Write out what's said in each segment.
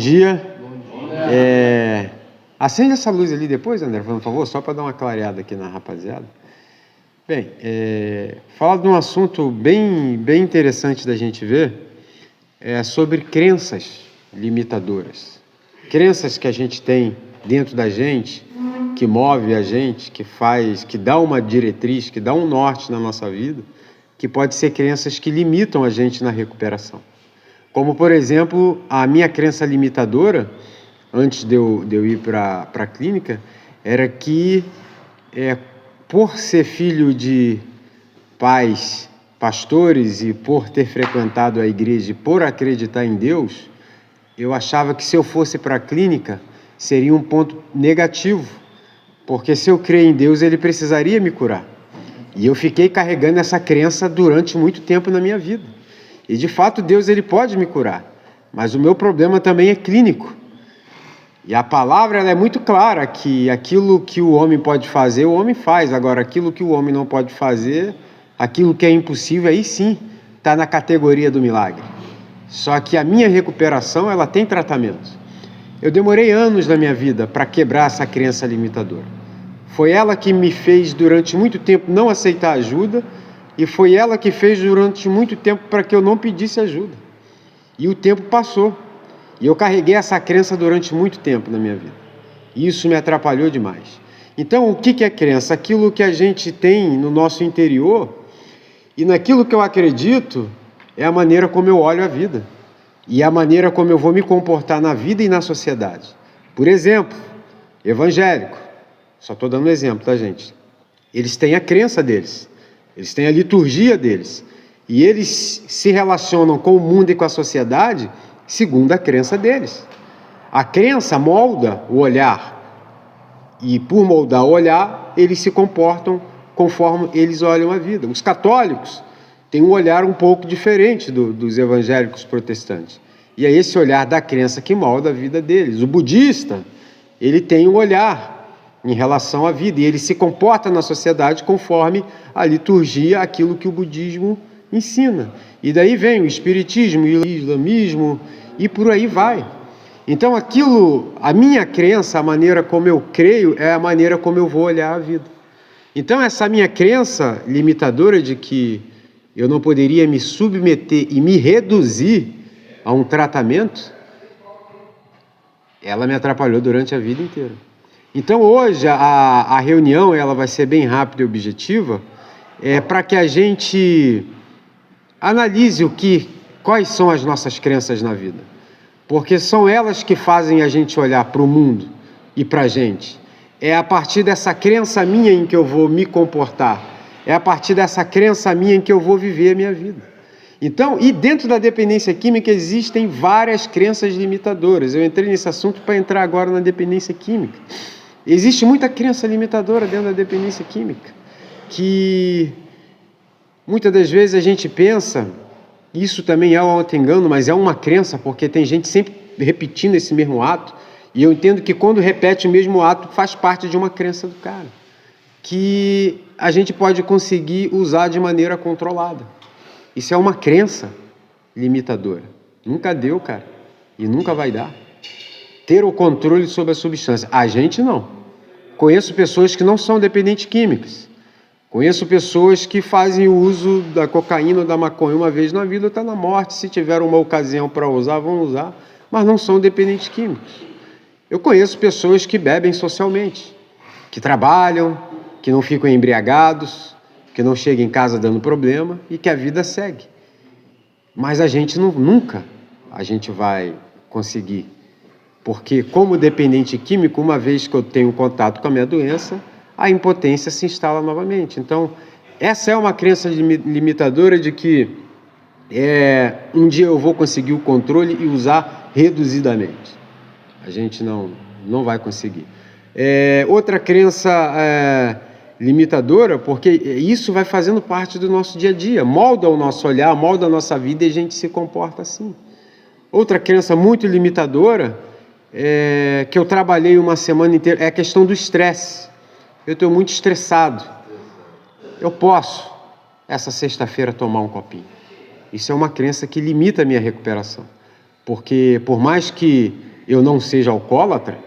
Dia. Acende essa luz ali depois, André, por favor, só para dar uma clareada aqui na rapaziada. Bem, falar de um assunto bem interessante da gente ver, sobre crenças limitadoras. Crenças que a gente tem dentro da gente, que move a gente, que dá uma diretriz, que dá um norte na nossa vida, que pode ser crenças que limitam a gente na recuperação. Como, por exemplo, a minha crença limitadora, antes de eu ir para a clínica, era que, por ser filho de pais pastores e por ter frequentado a igreja e por acreditar em Deus, eu achava que se eu fosse para a clínica seria um ponto negativo, porque se eu creio em Deus, Ele precisaria me curar. E eu fiquei carregando essa crença durante muito tempo na minha vida. E de fato Deus ele pode me curar, mas o meu problema também é clínico. E a palavra ela é muito clara que aquilo que o homem pode fazer, o homem faz. Agora, aquilo que o homem não pode fazer, aquilo que é impossível, aí sim está na categoria do milagre. Só que a minha recuperação ela tem tratamento. Eu demorei anos na minha vida para quebrar essa crença limitadora. Foi ela que me fez durante muito tempo não aceitar ajuda. E foi ela que fez durante muito tempo para que eu não pedisse ajuda. E o tempo passou. E eu carreguei essa crença durante muito tempo na minha vida. E isso me atrapalhou demais. Então, o que é crença? Aquilo que a gente tem no nosso interior, e naquilo que eu acredito, é a maneira como eu olho a vida. E a maneira como eu vou me comportar na vida e na sociedade. Por exemplo, evangélico. Só estou dando um exemplo, tá, gente? Eles têm a crença deles. Eles têm a liturgia deles. E eles se relacionam com o mundo e com a sociedade segundo a crença deles. A crença molda o olhar. E por moldar o olhar, eles se comportam conforme eles olham a vida. Os católicos têm um olhar um pouco diferente dos evangélicos protestantes. E é esse olhar da crença que molda a vida deles. O budista, ele tem um olhar em relação à vida, e ele se comporta na sociedade conforme a liturgia, aquilo que o budismo ensina. E daí vem o espiritismo e o islamismo, e por aí vai. Então a minha crença, a maneira como eu creio, é a maneira como eu vou olhar a vida. Então essa minha crença limitadora de que eu não poderia me submeter e me reduzir a um tratamento, ela me atrapalhou durante a vida inteira. Então hoje a reunião ela vai ser bem rápida e objetiva, para que a gente analise quais são as nossas crenças na vida, porque são elas que fazem a gente olhar para o mundo e para a gente. É a partir dessa crença minha em que eu vou me comportar, é a partir dessa crença minha em que eu vou viver a minha vida. Então, e dentro da dependência química existem várias crenças limitadoras. Eu entrei nesse assunto para entrar agora na dependência química. Existe muita crença limitadora dentro da dependência química, que muitas das vezes a gente pensa, isso também é um auto-engano, mas é uma crença, porque tem gente sempre repetindo esse mesmo ato, e eu entendo que quando repete o mesmo ato, faz parte de uma crença do cara, que a gente pode conseguir usar de maneira controlada. Isso é uma crença limitadora. Nunca deu, cara, e nunca vai dar. Ter o controle sobre a substância. A gente não. Conheço pessoas que não são dependentes químicas. Conheço pessoas que fazem o uso da cocaína ou da maconha uma vez na vida, está na morte. Se tiver uma ocasião para usar, vão usar, mas não são dependentes químicos. Eu conheço pessoas que bebem socialmente, que trabalham, que não ficam embriagados, que não chegam em casa dando problema e que a vida segue. Mas a gente nunca a gente vai conseguir. Porque, como dependente químico, uma vez que eu tenho contato com a minha doença, a impotência se instala novamente. Então, essa é uma crença limitadora de que um dia eu vou conseguir o controle e usar reduzidamente. A gente não vai conseguir. Outra crença limitadora, porque isso vai fazendo parte do nosso dia a dia, molda o nosso olhar, molda a nossa vida e a gente se comporta assim. Outra crença muito limitadora, que eu trabalhei uma semana inteira, é a questão do estresse. Eu estou muito estressado. Eu posso, essa sexta-feira, tomar um copinho. Isso é uma crença que limita a minha recuperação. Porque, por mais que eu não seja alcoólatra,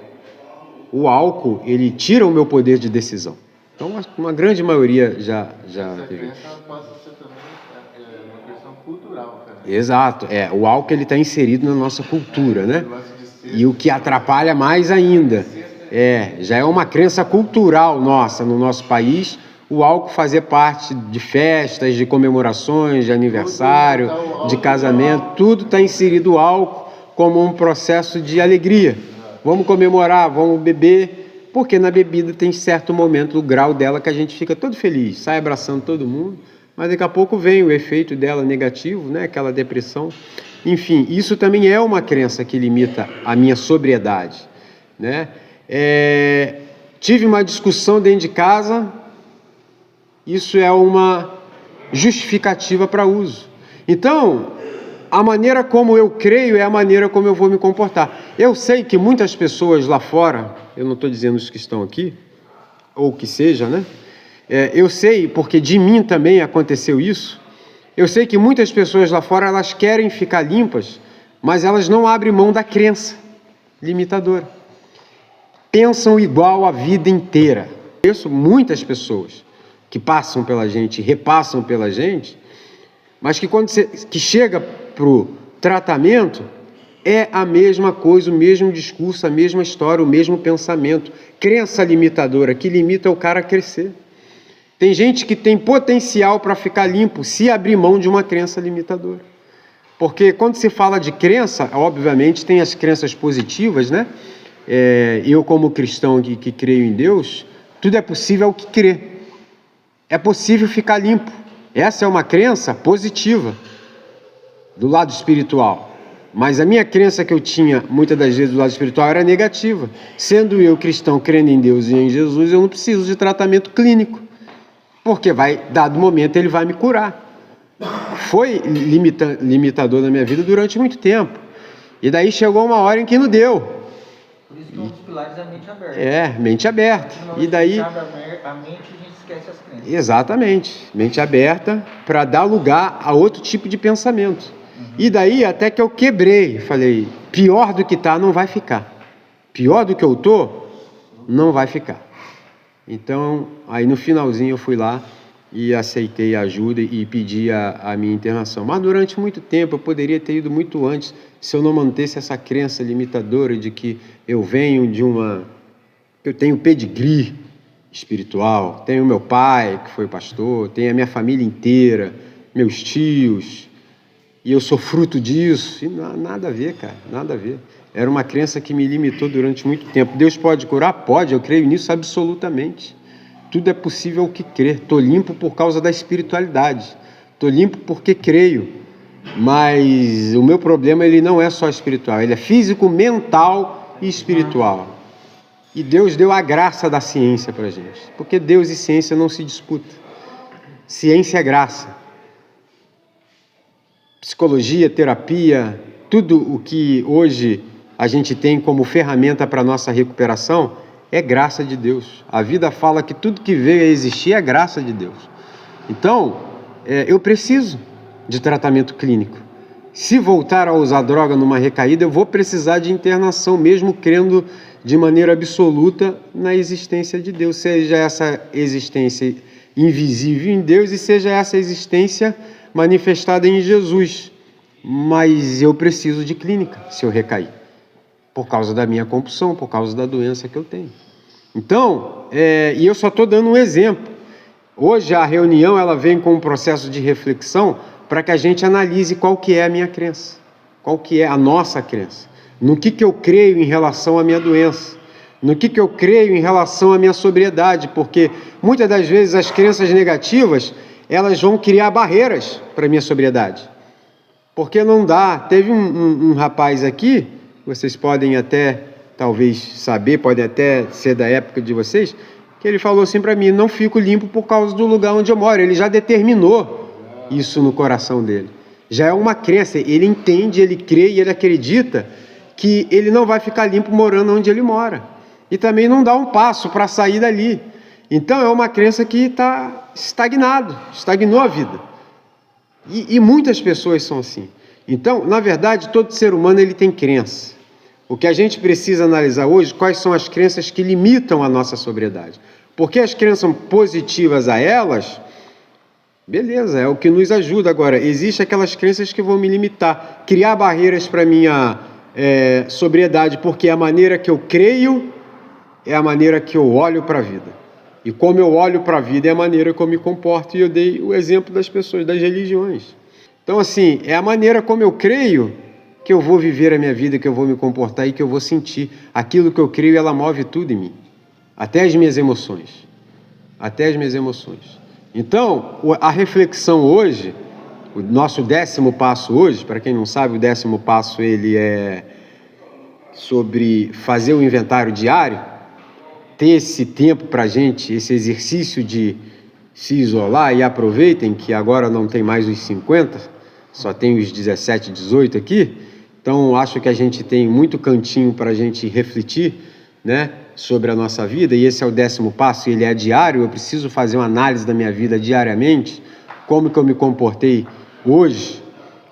o álcool, ele tira o meu poder de decisão. Então, uma grande maioria já teve. Essa crença passa a ser também uma questão cultural, cara. Exato, o álcool ele está inserido na nossa cultura, né? E o que atrapalha mais ainda, já é uma crença cultural nossa, no nosso país, o álcool fazer parte de festas, de comemorações, de aniversário, de casamento, tudo está inserido o álcool como um processo de alegria. Vamos comemorar, vamos beber, porque na bebida tem certo momento, o grau dela que a gente fica todo feliz, sai abraçando todo mundo, mas daqui a pouco vem o efeito dela negativo, né? Aquela depressão. Enfim, isso também é uma crença que limita a minha sobriedade, né? Tive uma discussão dentro de casa, isso é uma justificativa para uso. Então, a maneira como eu creio é a maneira como eu vou me comportar. Eu sei que muitas pessoas lá fora, eu não estou dizendo os que estão aqui, ou que seja, né? Eu sei, porque de mim também aconteceu isso, eu sei que muitas pessoas lá fora, elas querem ficar limpas, mas elas não abrem mão da crença limitadora. Pensam igual a vida inteira. Conheço muitas pessoas que passam pela gente, repassam pela gente, mas que quando que chega para o tratamento, é a mesma coisa, o mesmo discurso, a mesma história, o mesmo pensamento. Crença limitadora, que limita o cara a crescer. Tem gente que tem potencial para ficar limpo se abrir mão de uma crença limitadora. Porque quando se fala de crença, obviamente tem as crenças positivas, né? Eu como cristão que creio em Deus, tudo é possível ao que crê. É possível ficar limpo. Essa é uma crença positiva do lado espiritual. Mas a minha crença que eu tinha muitas das vezes do lado espiritual era negativa. Sendo eu cristão, crendo em Deus e em Jesus, eu não preciso de tratamento clínico. Porque dado momento, ele vai me curar. Foi limitador na minha vida durante muito tempo. E daí chegou uma hora em que não deu. Por isso que um dos pilares é a mente aberta. Mente aberta. E daí a mente, a gente esquece as crenças. Exatamente. Mente aberta para dar lugar a outro tipo de pensamento. E daí até que eu quebrei. Falei, pior do que tá, não vai ficar. Pior do que eu tô, não vai ficar. Então, aí no finalzinho eu fui lá e aceitei a ajuda e pedi a minha internação. Mas durante muito tempo, eu poderia ter ido muito antes, se eu não mantesse essa crença limitadora de que eu venho eu tenho pedigree espiritual, tenho meu pai, que foi pastor, tenho a minha família inteira, meus tios, e eu sou fruto disso. E nada a ver, cara, nada a ver. Era uma crença que me limitou durante muito tempo. Deus pode curar? Pode, eu creio nisso absolutamente. Tudo é possível que crer. Estou limpo por causa da espiritualidade. Estou limpo porque creio. Mas o meu problema ele não é só espiritual, ele é físico, mental e espiritual. E Deus deu a graça da ciência para a gente. Porque Deus e ciência não se disputam. Ciência é graça. Psicologia, terapia, tudo o que hoje a gente tem como ferramenta para a nossa recuperação é graça de Deus. A vida fala que tudo que veio a existir é graça de Deus. Então, eu preciso de tratamento clínico. Se voltar a usar droga numa recaída, eu vou precisar de internação, mesmo crendo de maneira absoluta na existência de Deus. Seja essa existência invisível em Deus e seja essa existência manifestada em Jesus. Mas eu preciso de clínica se eu recair. Por causa da minha compulsão, por causa da doença que eu tenho. Então, e eu só estou dando um exemplo. Hoje a reunião ela vem com um processo de reflexão para que a gente analise qual que é a minha crença, qual que é a nossa crença, no que eu creio em relação à minha doença, no que eu creio em relação à minha sobriedade, porque muitas das vezes as crenças negativas, elas vão criar barreiras para a minha sobriedade. Porque não dá. Teve um rapaz aqui, vocês podem até, talvez, saber, pode até ser da época de vocês, que ele falou assim para mim, não fico limpo por causa do lugar onde eu moro. Ele já determinou isso no coração dele. Já é uma crença, ele entende, ele crê e ele acredita que ele não vai ficar limpo morando onde ele mora. E também não dá um passo para sair dali. Então é uma crença que está estagnou a vida. E muitas pessoas são assim. Então, na verdade, todo ser humano ele tem crença. O que a gente precisa analisar hoje, quais são as crenças que limitam a nossa sobriedade. Porque as crenças são positivas a elas, beleza, é o que nos ajuda. Agora, existem aquelas crenças que vão me limitar, criar barreiras para a minha sobriedade, porque a maneira que eu creio é a maneira que eu olho para a vida. E como eu olho para a vida é a maneira que eu me comporto, e eu dei o exemplo das pessoas, das religiões. Então, assim, é a maneira como eu creio que eu vou viver a minha vida, que eu vou me comportar e que eu vou sentir. Aquilo que eu creio, ela move tudo em mim. Até as minhas emoções. Até as minhas emoções. Então, a reflexão hoje, o nosso 10º passo hoje, para quem não sabe, o 10º passo ele é sobre fazer o inventário diário, ter esse tempo para a gente, esse exercício de se isolar, e aproveitem que agora não tem mais os 50, só tem os 17, 18 aqui, então acho que a gente tem muito cantinho para a gente refletir, né, sobre a nossa vida, e esse é o 10º passo, ele é diário. Eu preciso fazer uma análise da minha vida diariamente, como que eu me comportei hoje,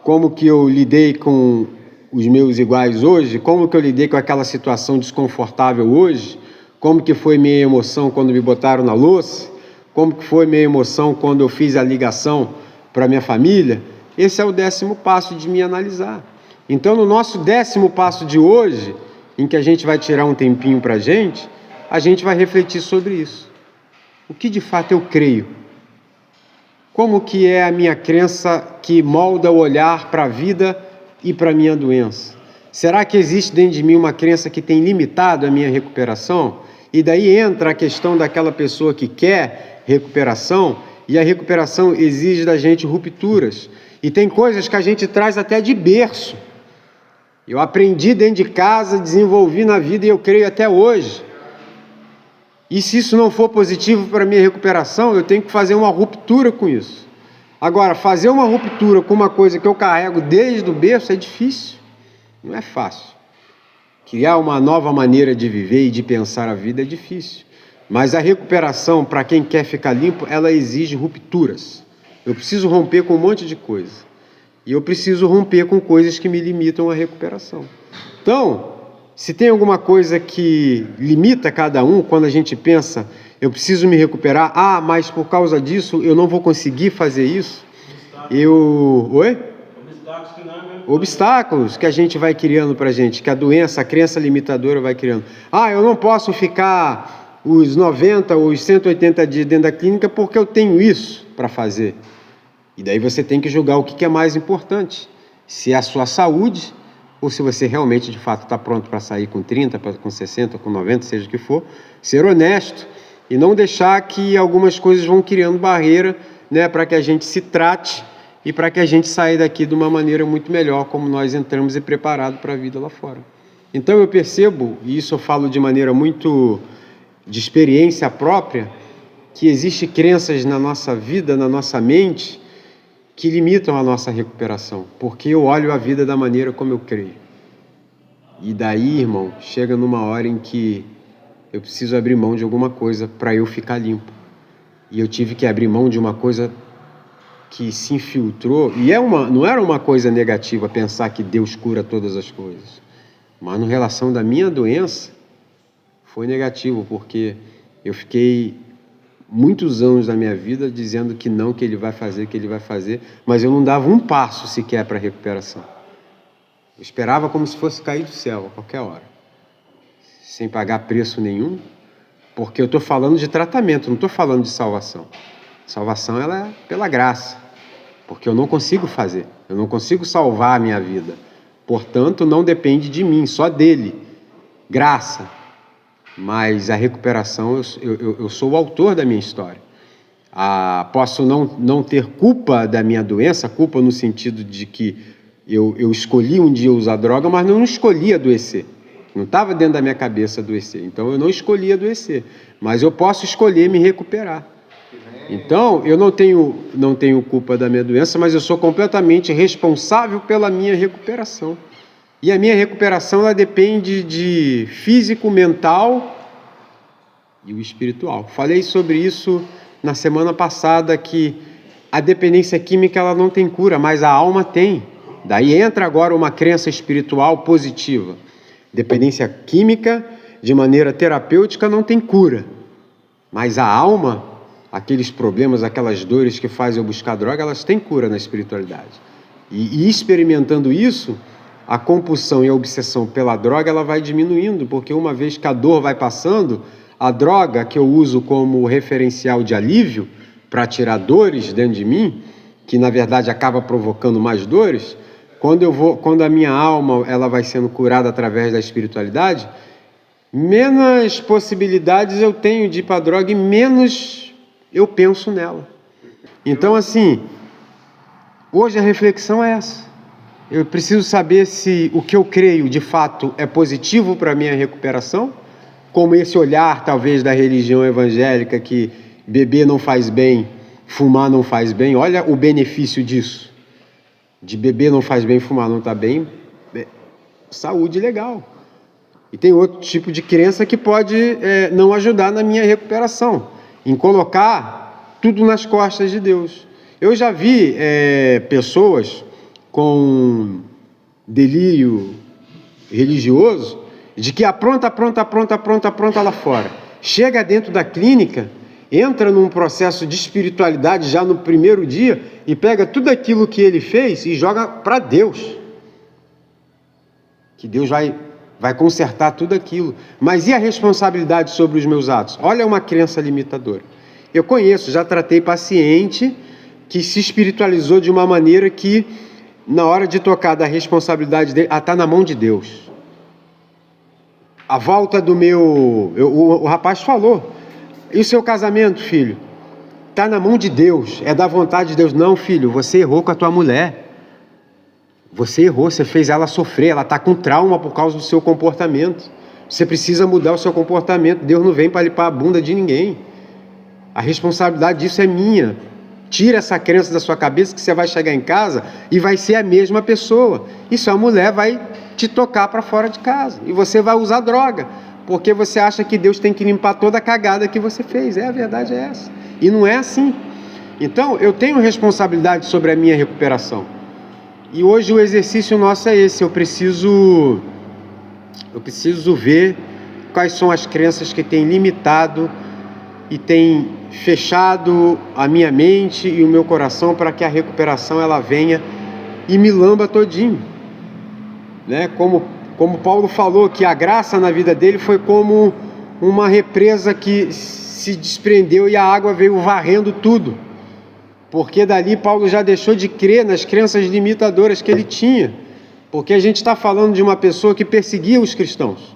como que eu lidei com os meus iguais hoje, como que eu lidei com aquela situação desconfortável hoje, como que foi minha emoção quando me botaram na louça, como que foi minha emoção quando eu fiz a ligação para minha família. Esse é o 10º passo de me analisar. Então, no nosso 10º passo de hoje, em que a gente vai tirar um tempinho para a gente vai refletir sobre isso. O que de fato eu creio? Como que é a minha crença que molda o olhar para a vida e para a minha doença? Será que existe dentro de mim uma crença que tem limitado a minha recuperação? E daí entra a questão daquela pessoa que quer recuperação, e a recuperação exige da gente rupturas. E tem coisas que a gente traz até de berço. Eu aprendi dentro de casa, desenvolvi na vida e eu creio até hoje. E se isso não for positivo para a minha recuperação, eu tenho que fazer uma ruptura com isso. Agora, fazer uma ruptura com uma coisa que eu carrego desde o berço é difícil, não é fácil. Criar uma nova maneira de viver e de pensar a vida é difícil. Mas a recuperação, para quem quer ficar limpo, ela exige rupturas. Eu preciso romper com um monte de coisa. E eu preciso romper com coisas que me limitam a recuperação. Então, se tem alguma coisa que limita cada um, quando a gente pensa, eu preciso me recuperar, mas por causa disso eu não vou conseguir fazer isso. Obstáculos que a gente vai criando para a gente, que a doença, a crença limitadora vai criando. Eu não posso ficar os 90 ou os 180 dias dentro da clínica porque eu tenho isso para fazer. E daí você tem que julgar o que é mais importante. Se é a sua saúde, ou se você realmente, de fato, está pronto para sair com 30, com 60, com 90, seja o que for. Ser honesto e não deixar que algumas coisas vão criando barreira, né, para que a gente se trate e para que a gente saia daqui de uma maneira muito melhor, como nós entramos e preparado para a vida lá fora. Então eu percebo, e isso eu falo de maneira muito de experiência própria, que existem crenças na nossa vida, na nossa mente, que limitam a nossa recuperação, porque eu olho a vida da maneira como eu creio. E daí, irmão, chega numa hora em que eu preciso abrir mão de alguma coisa para eu ficar limpo. E eu tive que abrir mão de uma coisa que se infiltrou, e não era uma coisa negativa pensar que Deus cura todas as coisas, mas na relação da minha doença foi negativo, porque eu fiquei muitos anos da minha vida dizendo que não, que Ele vai fazer, mas eu não dava um passo sequer para a recuperação. Eu esperava como se fosse cair do céu a qualquer hora, sem pagar preço nenhum, porque eu estou falando de tratamento, não estou falando de salvação. Salvação, ela é pela graça, porque eu não consigo fazer, eu não consigo salvar a minha vida, portanto não depende de mim, só dele, graça. Mas a recuperação, eu sou o autor da minha história. Posso não ter culpa da minha doença, culpa no sentido de que eu escolhi um dia usar droga, mas não escolhi adoecer. Não estava dentro da minha cabeça adoecer. Então eu não escolhi adoecer, mas eu posso escolher me recuperar. Então eu não tenho culpa da minha doença, mas eu sou completamente responsável pela minha recuperação. E a minha recuperação, ela depende de físico, mental e o espiritual. Falei sobre isso na semana passada, que a dependência química ela não tem cura, mas a alma tem. Daí entra agora uma crença espiritual positiva. Dependência química, de maneira terapêutica, não tem cura. Mas a alma, aqueles problemas, aquelas dores que fazem eu buscar droga, elas têm cura na espiritualidade. E experimentando isso, a compulsão e a obsessão pela droga, ela vai diminuindo, porque uma vez que a dor vai passando, a droga que eu uso como referencial de alívio para tirar dores dentro de mim, que na verdade acaba provocando mais dores, quando a minha alma ela vai sendo curada através da espiritualidade, menos possibilidades eu tenho de ir para a droga e menos eu penso nela. Então, assim, hoje a reflexão é essa. Eu preciso saber se o que eu creio de fato é positivo para a minha recuperação, como esse olhar talvez da religião evangélica que beber não faz bem, fumar não faz bem. Olha o benefício disso. De beber não faz bem, fumar não está bem. Saúde legal. E tem outro tipo de crença que pode não ajudar na minha recuperação, em colocar tudo nas costas de Deus. Eu já vi pessoas com delírio religioso de que apronta lá fora. Chega dentro da clínica, entra num processo de espiritualidade já no primeiro dia e pega tudo aquilo que ele fez e joga para Deus. Que Deus vai consertar tudo aquilo. Mas e a responsabilidade sobre os meus atos? Olha uma crença limitadora. Eu conheço, já tratei paciente que se espiritualizou de uma maneira que, na hora de tocar da responsabilidade dele, está na mão de Deus. A volta do o rapaz falou, e o seu casamento, filho? Está na mão de Deus, é da vontade de Deus. Não, filho, você errou com a tua mulher. Você errou, você fez ela sofrer, ela está com trauma por causa do seu comportamento. Você precisa mudar o seu comportamento. Deus não vem para limpar a bunda de ninguém. A responsabilidade disso é minha. Tira essa crença da sua cabeça que você vai chegar em casa e vai ser a mesma pessoa. E sua mulher vai te tocar para fora de casa. E você vai usar droga, porque você acha que Deus tem que limpar toda a cagada que você fez. A verdade é essa. E não é assim. Então, eu tenho responsabilidade sobre a minha recuperação. E hoje o exercício nosso é esse. Eu preciso ver quais são as crenças que têm limitado e têm fechado a minha mente e o meu coração para que a recuperação ela venha e me lamba todinho, né? Como Paulo falou, que a graça na vida dele foi como uma represa que se desprendeu e a água veio varrendo tudo, porque dali Paulo já deixou de crer nas crenças limitadoras que ele tinha, porque a gente está falando de uma pessoa que perseguia os cristãos,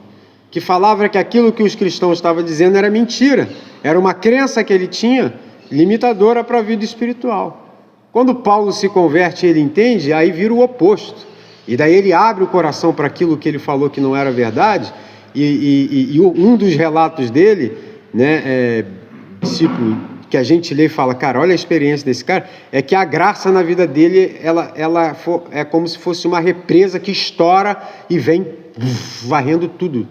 que falava que aquilo que os cristãos estavam dizendo era mentira, era uma crença que ele tinha limitadora para a vida espiritual. Quando Paulo se converte e ele entende, aí vira o oposto. E daí ele abre o coração para aquilo que ele falou que não era verdade, e um dos relatos dele, né, que a gente lê e fala, cara, olha a experiência desse cara, é que a graça na vida dele, ela é como se fosse uma represa que estoura e vem varrendo tudo.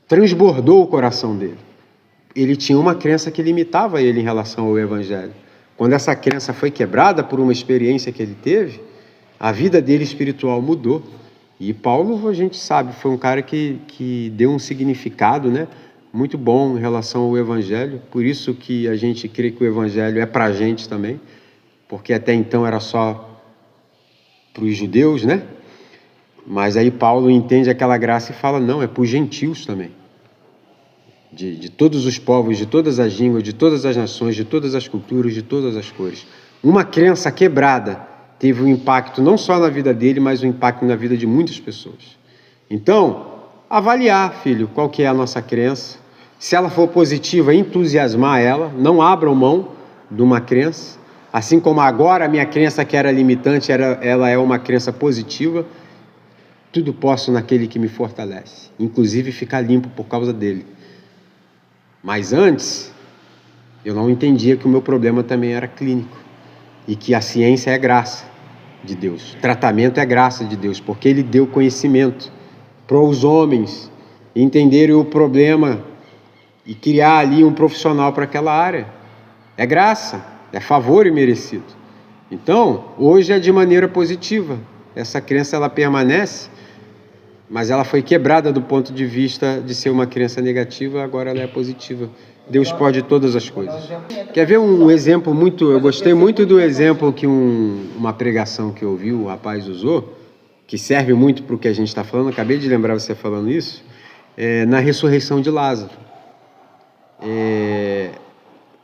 Transbordou o coração dele. Ele tinha uma crença que limitava ele em relação ao Evangelho. Quando essa crença foi quebrada por uma experiência que ele teve, a vida dele espiritual mudou. E Paulo, a gente sabe, foi um cara que deu um significado, né, muito bom em relação ao Evangelho. Por isso que a gente crê que o Evangelho é para a gente também, porque até então era só para os judeus, né? Mas aí Paulo entende aquela graça e fala, não, é para os gentios também. De todos os povos, de todas as línguas, de todas as nações, de todas as culturas, de todas as cores. Uma crença quebrada teve um impacto não só na vida dele, mas um impacto na vida de muitas pessoas. Então, avaliar, filho, qual que é a nossa crença. Se ela for positiva, entusiasmar ela, não abram mão de uma crença. Assim como agora a minha crença que era limitante, ela é uma crença positiva. Tudo posso naquele que me fortalece, inclusive ficar limpo por causa dele. Mas antes, eu não entendia que o meu problema também era clínico e que a ciência é graça de Deus, o tratamento é graça de Deus, porque Ele deu conhecimento para os homens entenderem o problema e criar ali um profissional para aquela área. É graça, é favor e merecido. Então, hoje é de maneira positiva. Essa crença ela permanece Mas ela foi quebrada do ponto de vista de ser uma crença negativa, agora ela é positiva. Deus pode todas as coisas. Quer ver um exemplo muito... Eu gostei muito do exemplo que uma pregação que eu ouvi, o rapaz usou, que serve muito para o que a gente está falando, acabei de lembrar você falando isso, na ressurreição de Lázaro.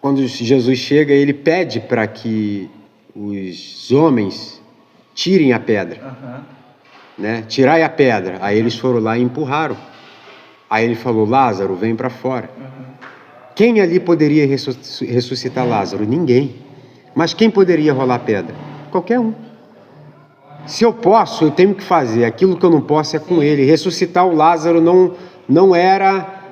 Quando Jesus chega, ele pede para que os homens tirem a pedra. Né? Tirai a pedra. Aí eles foram lá e empurraram. Aí ele falou, Lázaro, vem para fora. Quem ali poderia ressuscitar Lázaro? Ninguém. Mas quem poderia rolar a pedra? Qualquer um. Se eu posso, eu tenho que fazer. Aquilo que eu não posso é com ele. Ressuscitar o Lázaro não era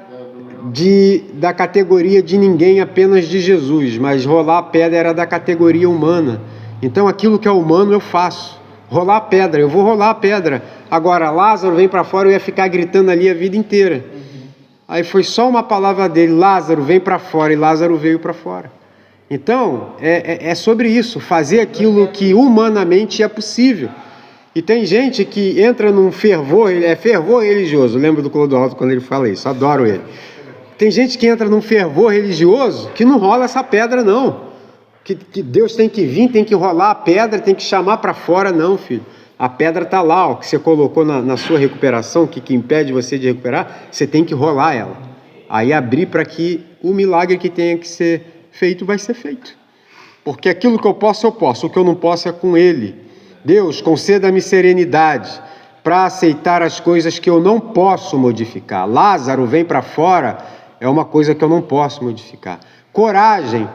da categoria de ninguém, apenas de Jesus. Mas rolar a pedra era da categoria humana. Então aquilo que é humano eu faço. Rolar a pedra, eu vou rolar a pedra. Agora, Lázaro vem para fora, eu ia ficar gritando ali a vida inteira. Aí foi só uma palavra dele, Lázaro vem para fora, e Lázaro veio para fora. Então, é sobre isso, fazer aquilo que humanamente é possível. E tem gente que entra num fervor, fervor religioso. Lembro do Clodoaldo quando ele fala isso, adoro ele. Tem gente que entra num fervor religioso que não rola essa pedra não. Que Deus tem que vir, tem que rolar a pedra, tem que chamar para fora. Não, filho. A pedra está lá, ó, que você colocou na sua recuperação, que impede você de recuperar, você tem que rolar ela. Aí abrir para que o milagre que tenha que ser feito vai ser feito. Porque aquilo que eu posso, o que eu não posso é com Ele. Deus, conceda-me serenidade para aceitar as coisas que eu não posso modificar. Lázaro vem para fora, é uma coisa que eu não posso modificar. Coragem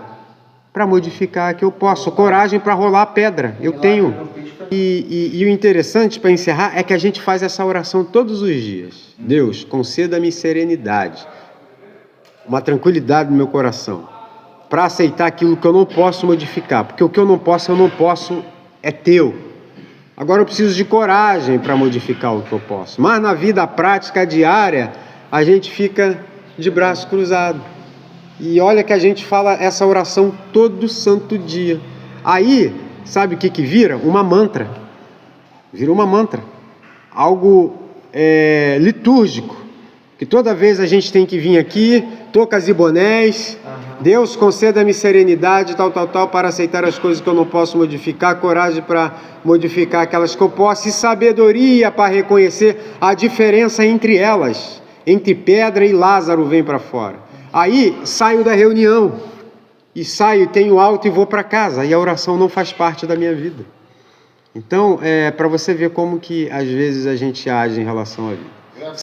para modificar que eu posso, coragem para rolar a pedra, eu tenho. E o interessante, para encerrar, é que a gente faz essa oração todos os dias. Deus, conceda-me serenidade, uma tranquilidade no meu coração, para aceitar aquilo que eu não posso modificar, porque o que eu não posso, é teu. Agora eu preciso de coragem para modificar o que eu posso. Mas na vida prática diária, a gente fica de braço cruzado. E olha que a gente fala essa oração todo santo dia. Aí, sabe o que vira? Uma mantra. Vira uma mantra. Algo litúrgico. Que toda vez a gente tem que vir aqui, tocas e bonés. Deus, conceda-me serenidade, tal, para aceitar as coisas que eu não posso modificar. Coragem para modificar aquelas que eu posso. E sabedoria para reconhecer a diferença entre elas. Entre pedra e Lázaro vem para fora. Aí saio da reunião, e saio, tenho alto e vou para casa, e a oração não faz parte da minha vida. Então, para você ver como que às vezes a gente age em relação à vida.